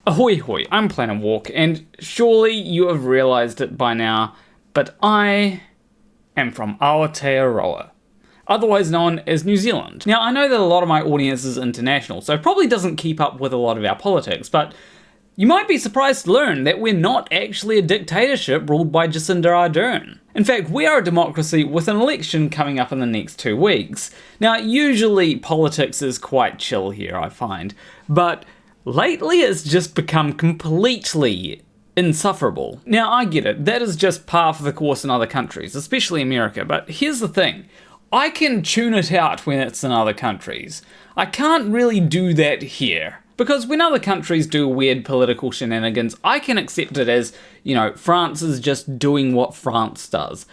Ahoy hoy, I'm planning walk, and surely you have realised it by now, but I am from Aotearoa, otherwise known as New Zealand. Now, I know that a lot of my audience is international, so it probably doesn't keep up with a lot of our politics, but you might be surprised to learn that we're not actually a dictatorship ruled by Jacinda Ardern. In fact, we are a democracy with an election coming up in the next 2 weeks. Now, usually politics is quite chill here, I find, but lately it's just become completely insufferable. Now, I get it, that is just par for the course in other countries, especially America, but here's the thing. I can tune it out when it's in other countries. I can't really do that here. Because when other countries do weird political shenanigans, I can accept it as, France is just doing what France does.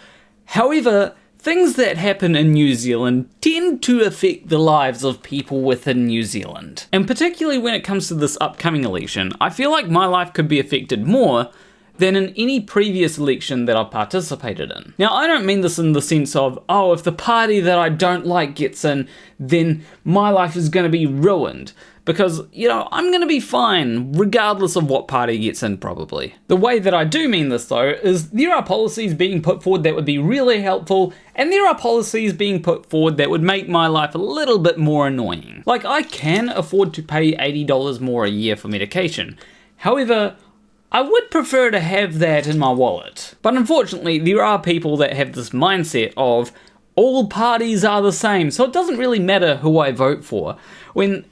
However, things that happen in New Zealand tend to affect the lives of people within New Zealand. And particularly when it comes to this upcoming election, I feel like my life could be affected more than in any previous election that I've participated in. Now, I don't mean this in the sense of, if the party that I don't like gets in, then my life is going to be ruined. Because, I'm going to be fine, regardless of what party gets in, probably. The way that I do mean this, though, is there are policies being put forward that would be really helpful, and there are policies being put forward that would make my life a little bit more annoying. Like, I can afford to pay $80 more a year for medication. However, I would prefer to have that in my wallet. But unfortunately, there are people that have this mindset of, all parties are the same, so it doesn't really matter who I vote for, when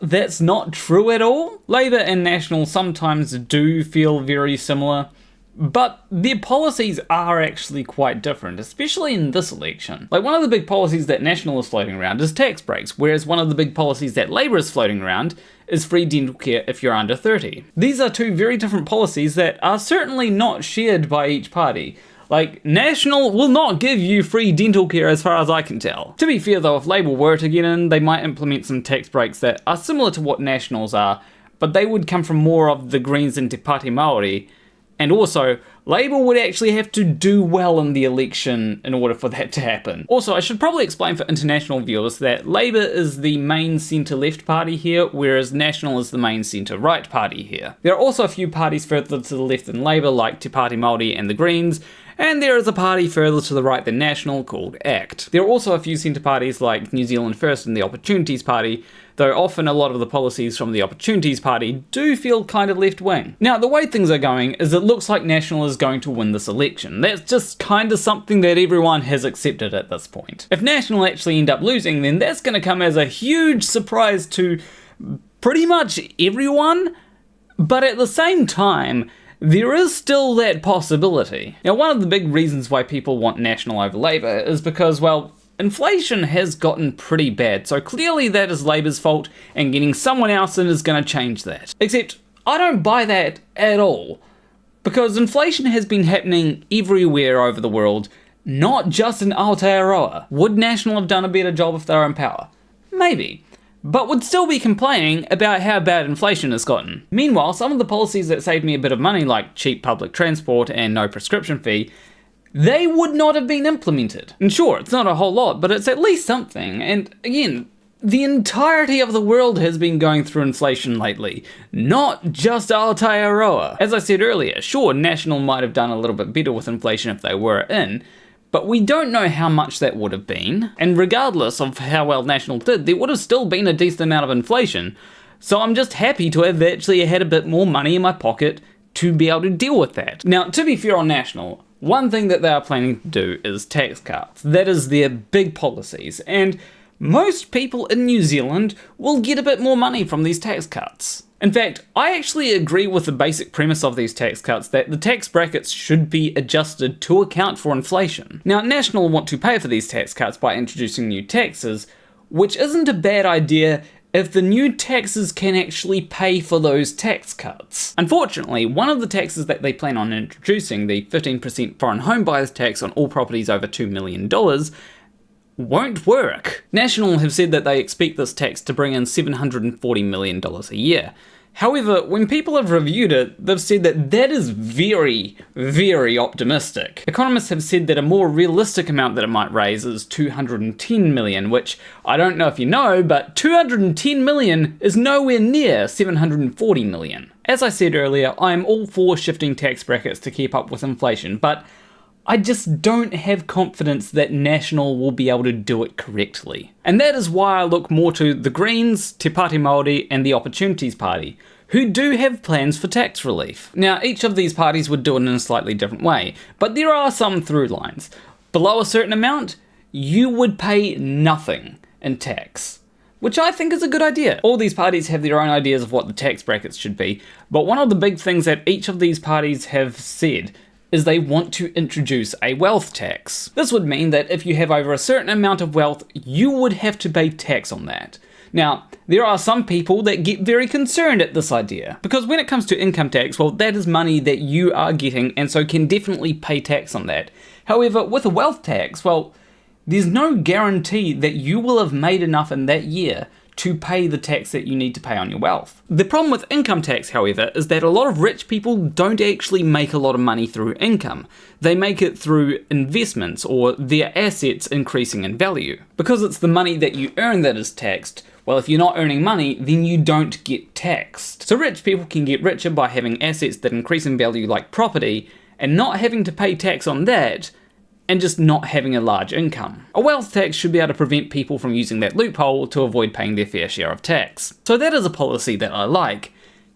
that's not true at all. Labour and National sometimes do feel very similar, but their policies are actually quite different, especially in this election. Like, one of the big policies that National is floating around is tax breaks, whereas one of the big policies that Labour is floating around is free dental care if you're under 30. These are two very different policies that are certainly not shared by each party. Like, National will not give you free dental care as far as I can tell. To be fair though, if Labour were to get in, they might implement some tax breaks that are similar to what National's are, but they would come from more of the Greens and Te Pati Maori, and also, Labour would actually have to do well in the election in order for that to happen. Also, I should probably explain for international viewers that Labour is the main centre-left party here, whereas National is the main centre-right party here. There are also a few parties further to the left than Labour, like Te Pati Maori and the Greens, and there is a party further to the right than National called ACT. There are also a few centre parties like New Zealand First and the Opportunities Party, though often a lot of the policies from the Opportunities Party do feel kind of left-wing. Now, the way things are going is it looks like National is going to win this election. That's just kind of something that everyone has accepted at this point. If National actually end up losing, then that's going to come as a huge surprise to pretty much everyone, but at the same time, there is still that possibility. Now, one of the big reasons why people want National over Labour is because, well, inflation has gotten pretty bad, so clearly that is Labour's fault, and getting someone else in is going to change that. Except, I don't buy that at all, because inflation has been happening everywhere over the world, not just in Aotearoa. Would National have done a better job if they were in power? Maybe. But would still be complaining about how bad inflation has gotten. Meanwhile, some of the policies that saved me a bit of money, like cheap public transport and no prescription fee, they would not have been implemented. And sure, it's not a whole lot, but it's at least something. And again, the entirety of the world has been going through inflation lately, not just Aotearoa. As I said earlier, sure, National might have done a little bit better with inflation if they were in, but we don't know how much that would have been, and regardless of how well National did, there would have still been a decent amount of inflation, so I'm just happy to have actually had a bit more money in my pocket to be able to deal with that. Now, to be fair on National, one thing that they are planning to do is tax cuts. That is their big policies, and most people in New Zealand will get a bit more money from these tax cuts. In fact, I actually agree with the basic premise of these tax cuts that the tax brackets should be adjusted to account for inflation. Now, National want to pay for these tax cuts by introducing new taxes, which isn't a bad idea if the new taxes can actually pay for those tax cuts. Unfortunately, one of the taxes that they plan on introducing, the 15% foreign home buyers tax on all properties over $2 million, won't work. National have said that they expect this tax to bring in $740 million a year. However, when people have reviewed it, they've said that that is very, very optimistic. Economists have said that a more realistic amount that it might raise is 210 million, which I don't know if you know, but 210 million is nowhere near 740 million. As I said earlier, I am all for shifting tax brackets to keep up with inflation, but I just don't have confidence that National will be able to do it correctly. And that is why I look more to the Greens, Te Pāti Māori and the Opportunities Party, who do have plans for tax relief. Now, each of these parties would do it in a slightly different way, but there are some through lines. Below a certain amount, you would pay nothing in tax, which I think is a good idea. All these parties have their own ideas of what the tax brackets should be, but one of the big things that each of these parties have said is they want to introduce a wealth tax. This would mean that if you have over a certain amount of wealth, you would have to pay tax on that. Now, there are some people that get very concerned at this idea, because when it comes to income tax, well, that is money that you are getting, and so can definitely pay tax on that. However, with a wealth tax, well, there's no guarantee that you will have made enough in that year to pay the tax that you need to pay on your wealth. The problem with income tax, however, is that a lot of rich people don't actually make a lot of money through income. They make it through investments or their assets increasing in value. Because it's the money that you earn that is taxed, well, if you're not earning money, then you don't get taxed. So rich people can get richer by having assets that increase in value like property and not having to pay tax on that, and just not having a large income. A wealth tax should be able to prevent people from using that loophole to avoid paying their fair share of tax. So that is a policy that I like.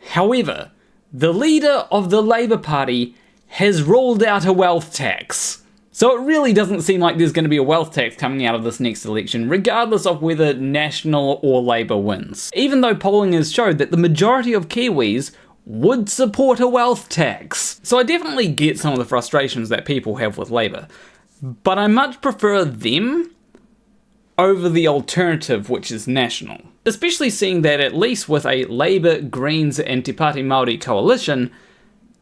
However, the leader of the Labour Party has ruled out a wealth tax. So it really doesn't seem like there's going to be a wealth tax coming out of this next election, regardless of whether National or Labour wins. Even though polling has showed that the majority of Kiwis would support a wealth tax. So I definitely get some of the frustrations that people have with Labour, but I much prefer them over the alternative, which is National. Especially seeing that at least with a Labour, Greens and Te Pāti Māori coalition,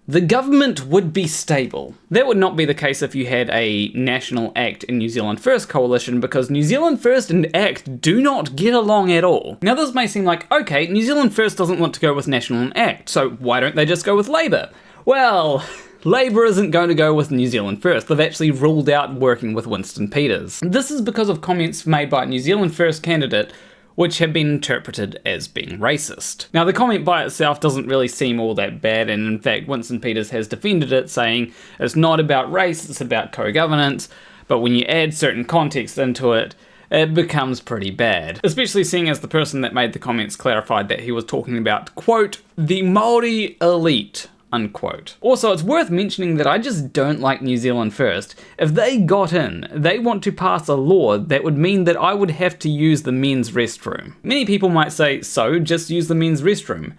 the government would be stable. That would not be the case if you had a National ACT and New Zealand First coalition, because New Zealand First and ACT do not get along at all. Now this may seem like, okay, New Zealand First doesn't want to go with National and ACT, so why don't they just go with Labour? Well, Labour isn't going to go with New Zealand First. They've actually ruled out working with Winston Peters. This is because of comments made by a New Zealand First candidate which have been interpreted as being racist. Now the comment by itself doesn't really seem all that bad, and in fact Winston Peters has defended it, saying it's not about race, it's about co-governance, but when you add certain context into it, it becomes pretty bad. Especially seeing as the person that made the comments clarified that he was talking about, quote, the Maori elite, unquote. Also, it's worth mentioning that I just don't like New Zealand First. If they got in, they want to pass a law that would mean that I would have to use the men's restroom. Many people might say, so just use the men's restroom.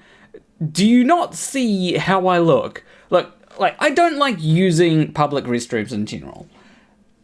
Do you not see how I look? Look, I don't like using public restrooms in general.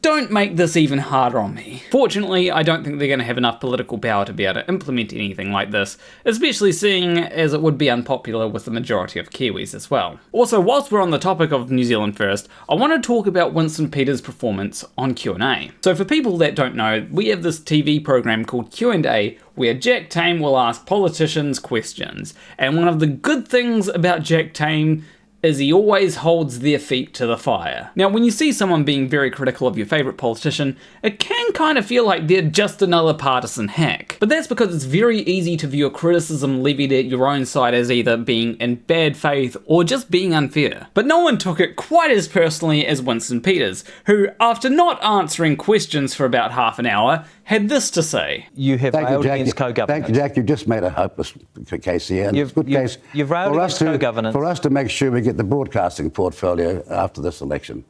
Don't make this even harder on me. Fortunately, I don't think they're going to have enough political power to be able to implement anything like this, especially seeing as it would be unpopular with the majority of Kiwis as well. Also, whilst we're on the topic of New Zealand First, I want to talk about Winston Peters' performance on Q&A. So for people that don't know, we have this TV program called Q&A where Jack Tame will ask politicians questions, and one of the good things about Jack Tame is he always holds their feet to the fire. Now, when you see someone being very critical of your favourite politician, it can kind of feel like they're just another partisan hack. But that's because it's very easy to view a criticism levied at your own side as either being in bad faith or just being unfair. But no one took it quite as personally as Winston Peters, who, after not answering questions for about half an hour, had this to say. You have railed against co-governance. Thank you, Jack. You've just made a hopeless case here. And it's a good case you've railed against co-governance. For us to make sure we get the broadcasting portfolio after this election.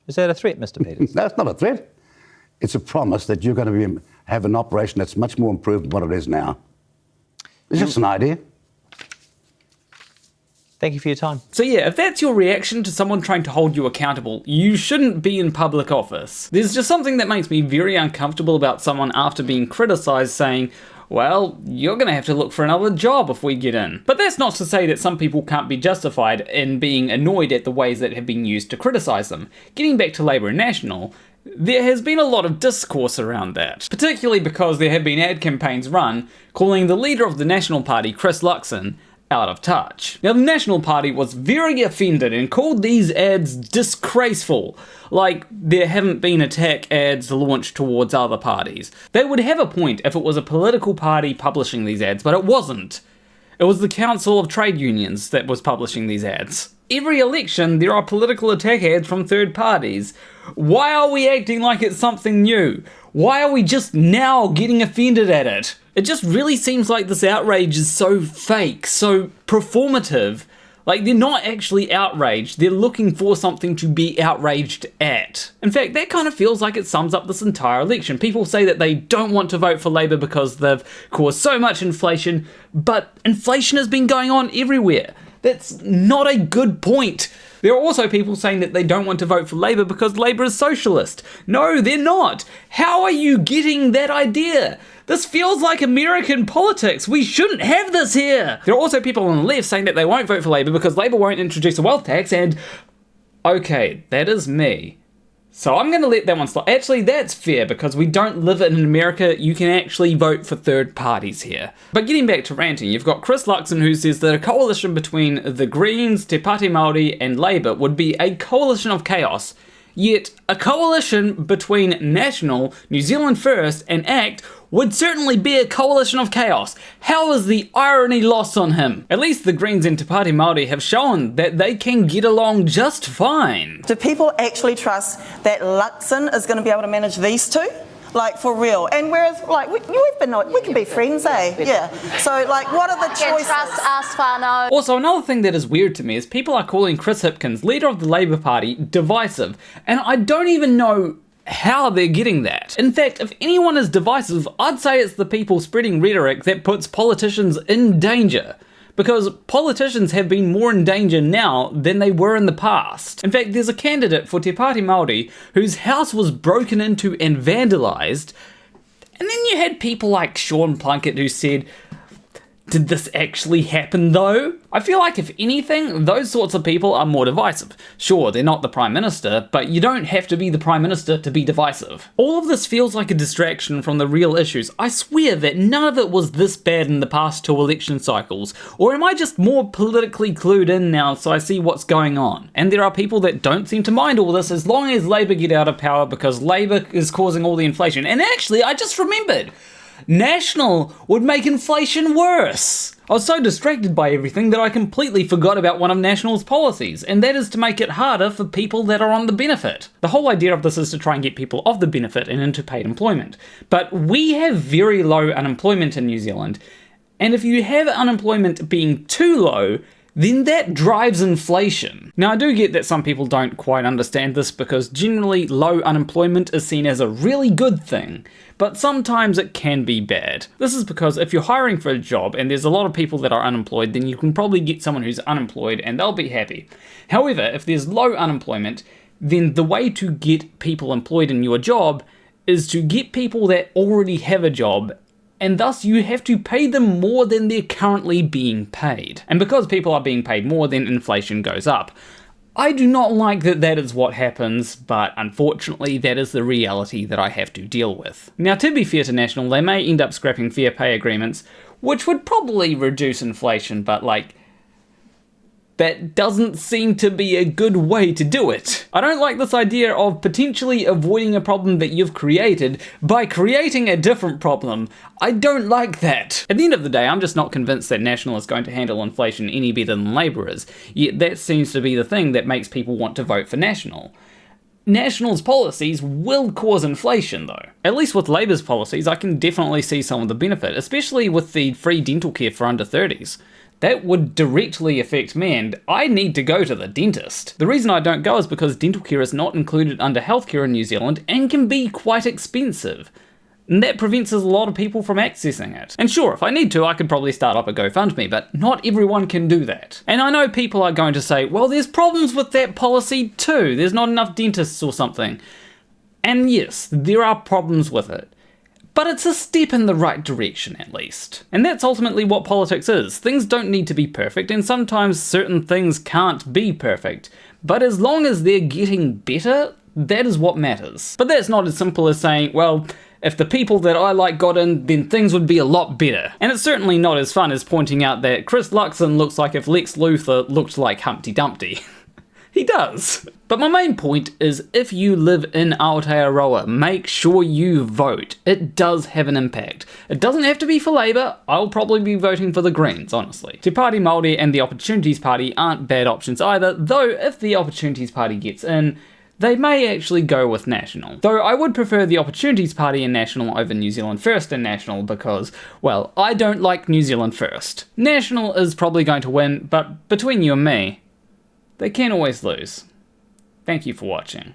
Is that a threat, Mr. Peters? No, it's not a threat. It's a promise that you're going to have an operation that's much more improved than what it is now. It's just an idea. Thank you for your time. So yeah, if that's your reaction to someone trying to hold you accountable, you shouldn't be in public office. There's just something that makes me very uncomfortable about someone after being criticised saying, well, you're going to have to look for another job if we get in. But that's not to say that some people can't be justified in being annoyed at the ways that have been used to criticise them. Getting back to Labour and National, there has been a lot of discourse around that, particularly because there have been ad campaigns run calling the leader of the National Party, Chris Luxon, out of touch. Now, the National Party was very offended and called these ads disgraceful, like there haven't been attack ads launched towards other parties. They would have a point if it was a political party publishing these ads, but it wasn't. It was the Council of Trade Unions that was publishing these ads. Every election, there are political attack ads from third parties. Why are we acting like it's something new? Why are we just now getting offended at it? It just really seems like this outrage is so fake, so performative. Like, they're not actually outraged, they're looking for something to be outraged at. In fact, that kind of feels like it sums up this entire election. People say that they don't want to vote for Labour because they've caused so much inflation, but inflation has been going on everywhere. That's not a good point. There are also people saying that they don't want to vote for Labour because Labour is socialist. No, they're not. How are you getting that idea? This feels like American politics. We shouldn't have this here. There are also people on the left saying that they won't vote for Labour because Labour won't introduce a wealth tax, and okay, that is me. So I'm going to let that one slide. Actually, that's fair because we don't live in America. You can actually vote for third parties here. But getting back to ranting, you've got Chris Luxon who says that a coalition between the Greens, Te Pati Māori and Labour would be a coalition of chaos. Yet, a coalition between National, New Zealand First and ACT would certainly be a coalition of chaos. How is the irony lost on him? At least the Greens and Te Pati Māori have shown that they can get along just fine. Do people actually trust that Luxon is going to be able to manage these two? Like, for real. And whereas, like, we can be friends, eh? Yeah. So, like, what are the choices? Trust us, whānau. Also, another thing that is weird to me is people are calling Chris Hipkins, leader of the Labour Party, divisive. And I don't even know how they're getting that. In fact, if anyone is divisive, I'd say it's the people spreading rhetoric that puts politicians in danger. Because politicians have been more in danger now than they were in the past. In fact, there's a candidate for Te Pati Māori whose house was broken into and vandalised, and then you had people like Sean Plunkett who said, did this actually happen though? I feel like if anything, those sorts of people are more divisive. Sure, they're not the Prime Minister, but you don't have to be the Prime Minister to be divisive. All of this feels like a distraction from the real issues. I swear that none of it was this bad in the past 2 election cycles. Or am I just more politically clued in now so I see what's going on? And there are people that don't seem to mind all this as long as Labour get out of power because Labour is causing all the inflation. And actually, I just remembered, National would make inflation worse. I was so distracted by everything that I completely forgot about one of National's policies, and that is to make it harder for people that are on the benefit. The whole idea of this is to try and get people off the benefit and into paid employment. But we have very low unemployment in New Zealand, and if you have unemployment being too low, then that drives inflation. Now, I do get that some people don't quite understand this because generally low unemployment is seen as a really good thing, but sometimes it can be bad. This is because if you're hiring for a job and there's a lot of people that are unemployed, then you can probably get someone who's unemployed and they'll be happy. However, if there's low unemployment, then the way to get people employed in your job is to get people that already have a job, and thus you have to pay them more than they're currently being paid. And because people are being paid more, then inflation goes up. I do not like that that is what happens, but unfortunately that is the reality that I have to deal with. Now, to be fair to National, they may end up scrapping fair pay agreements, which would probably reduce inflation, but that doesn't seem to be a good way to do it. I don't like this idea of potentially avoiding a problem that you've created by creating a different problem. I don't like that. At the end of the day, I'm just not convinced that National is going to handle inflation any better than Labour is, yet that seems to be the thing that makes people want to vote for National. National's policies will cause inflation though. At least with Labour's policies, I can definitely see some of the benefit, especially with the free dental care for under 30s. That would directly affect me, and I need to go to the dentist. The reason I don't go is because dental care is not included under healthcare in New Zealand and can be quite expensive. And that prevents a lot of people from accessing it. And sure, if I need to, I could probably start up a GoFundMe, but not everyone can do that. And I know people are going to say, well, there's problems with that policy too. There's not enough dentists or something. And yes, there are problems with it. But it's a step in the right direction, at least. And that's ultimately what politics is. Things don't need to be perfect, and sometimes certain things can't be perfect. But as long as they're getting better, that is what matters. But that's not as simple as saying, well, If the people that I like got in, then things would be a lot better. And it's certainly not as fun as pointing out that Chris Luxon looks like if Lex Luthor looked like Humpty Dumpty. He does. But my main point is, if you live in Aotearoa, make sure you vote. It does have an impact. It doesn't have to be for Labour. I'll probably be voting for the Greens, honestly. Te Pāti Māori and the Opportunities Party aren't bad options either, though if the Opportunities Party gets in, they may actually go with National. Though I would prefer the Opportunities Party and National over New Zealand First and National because, well, I don't like New Zealand First. National is probably going to win, but between you and me, they can always lose. Thank you for watching.